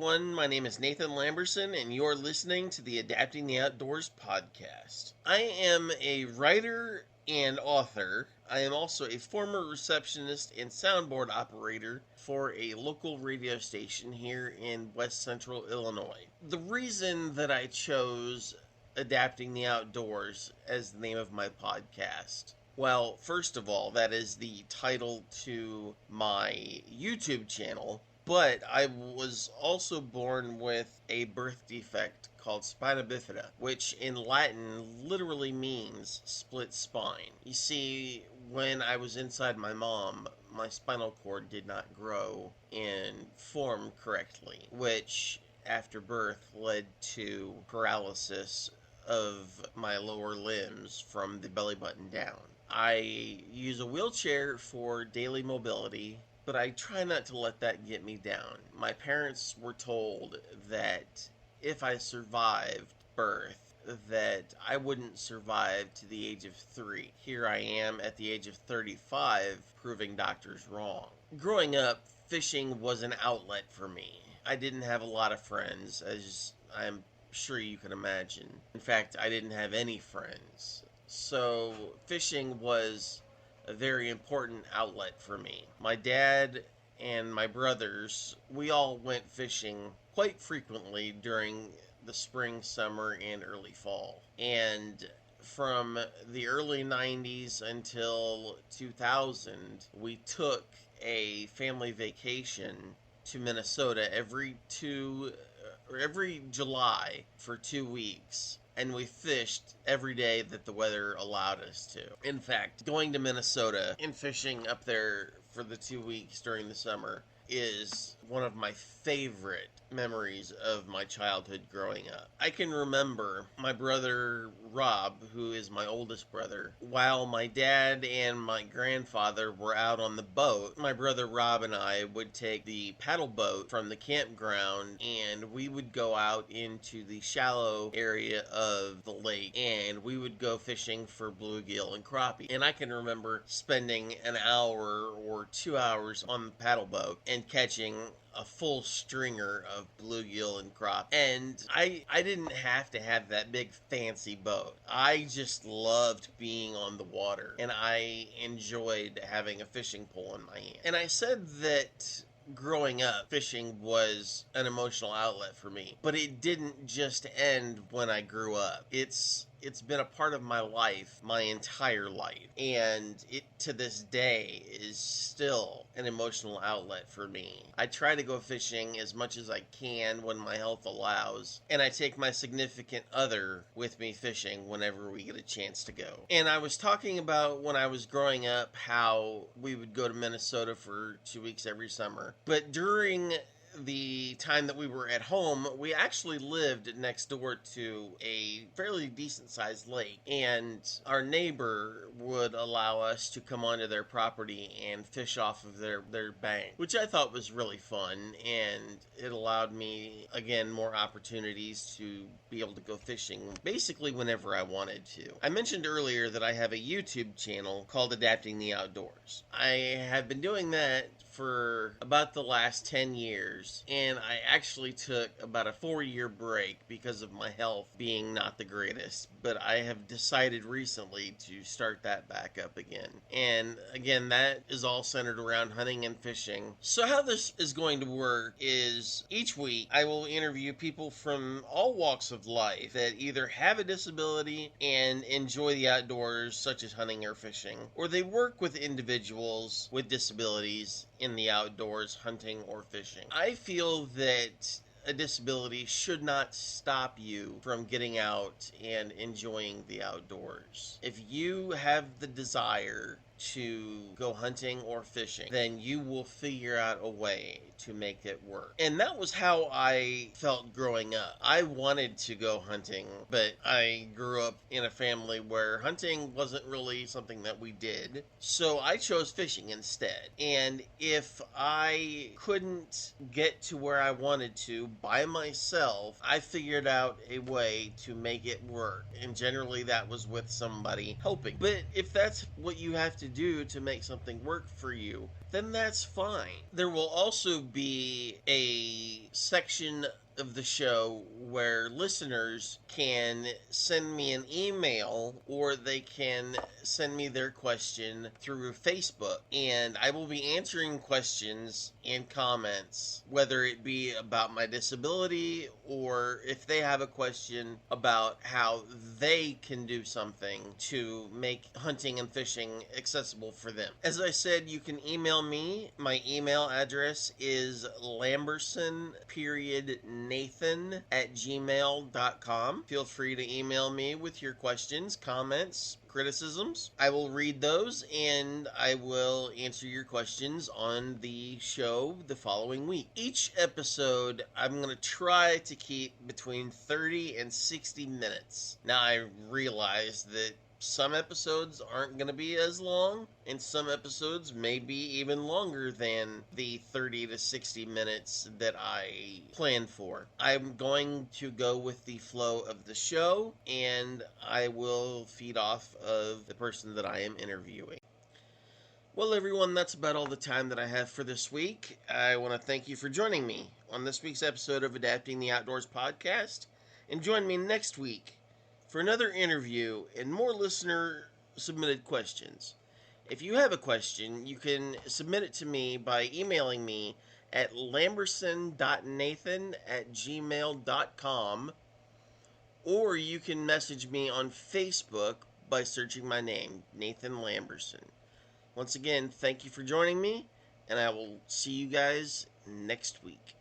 everyone. My name is Nathan Lamberson, and you're listening to the Adapting the Outdoors podcast. I am a writer and author. I am also a former receptionist and soundboard operator for a local radio station here in West Central Illinois. The reason that I chose Adapting the Outdoors as the name of my podcast, well, first of all, that is the title to my YouTube channel. But I was also born with a birth defect called spina bifida, which in Latin literally means split spine. You see, when I was inside my mom, my spinal cord did not grow and form correctly, which after birth led to paralysis of my lower limbs from the belly button down. I use a wheelchair for daily mobility, but I try not to let that get me down. My parents were told that if I survived birth, that I wouldn't survive to the age of 3. Here I am at the age of 35, proving doctors wrong. Growing up, fishing was an outlet for me. I didn't have a lot of friends, as I'm sure you can imagine. In fact, I didn't have any friends. So fishing was a very important outlet for me. My dad and my brothers, we all went fishing quite frequently during the spring, summer, and early fall. And from the early 90s until 2000, we took a family vacation to Minnesota every July for 2 weeks. And we fished every day that the weather allowed us to. In fact, going to Minnesota and fishing up there for the 2 weeks during the summer is one of my favorite memories of my childhood growing up. I can remember my brother Rob, who is my oldest brother, while my dad and my grandfather were out on the boat, my brother Rob and I would take the paddle boat from the campground and we would go out into the shallow area of the lake and we would go fishing for bluegill and crappie. And I can remember spending an hour or 2 hours on the paddle boat and catching a full stringer of bluegill and crappie. And I didn't have to have that big fancy boat. I just loved being on the water, and I enjoyed having a fishing pole in my hand. And I said that growing up, fishing was an emotional outlet for me, but it didn't just end when I grew up. It's been a part of my life, my entire life, and it to this day is still an emotional outlet for me. I try to go fishing as much as I can when my health allows, and I take my significant other with me fishing whenever we get a chance to go. And I was talking about when I was growing up how we would go to Minnesota for 2 weeks every summer, but during the time that we were at home, we actually lived next door to a fairly decent sized lake, and our neighbor would allow us to come onto their property and fish off of their bank, which I thought was really fun, and it allowed me, again, more opportunities to be able to go fishing basically whenever I wanted to. I mentioned earlier that I have a YouTube channel called Adapting the Outdoors. I have been doing that for about the last 10 years, and I actually took about a 4-year break because of my health being not the greatest, but I have decided recently to start that back up again. And again, that is all centered around hunting and fishing. So how this is going to work is each week I will interview people from all walks of life that either have a disability and enjoy the outdoors, such as hunting or fishing, or they work with individuals with disabilities in the outdoors, hunting or fishing. I feel that a disability should not stop you from getting out and enjoying the outdoors. If you have the desire to go hunting or fishing, then you will figure out a way to make it work. And that was how I felt growing up. I wanted to go hunting, but I grew up in a family where hunting wasn't really something that we did. So I chose fishing instead. And if I couldn't get to where I wanted to by myself, I figured out a way to make it work. And generally that was with somebody helping. But if that's what you have to do to make something work for you, then that's fine. There will also be a section of the show where listeners can send me an email or they can send me their question through Facebook, and I will be answering questions and comments, whether it be about my disability or if they have a question about how they can do something to make hunting and fishing accessible for them. As I said, you can email me. My email address is lamberson.nathan@gmail.com. Feel free to email me with your questions, comments, criticisms. I will read those and I will answer your questions on the show the following week. Each episode, I'm going to try to keep between 30 and 60 minutes. Now, I realize that some episodes aren't going to be as long, and some episodes may be even longer than the 30 to 60 minutes that I planned for. I'm going to go with the flow of the show, and I will feed off of the person that I am interviewing. Well, everyone, that's about all the time that I have for this week. I want to thank you for joining me on this week's episode of Adapting the Outdoors podcast, and join me next week for another interview and more listener submitted questions. If you have a question, you can submit it to me by emailing me at lamberson.nathan@gmail.com, or you can message me on Facebook by searching my name, Nathan Lamberson. Once again, thank you for joining me, and I will see you guys next week.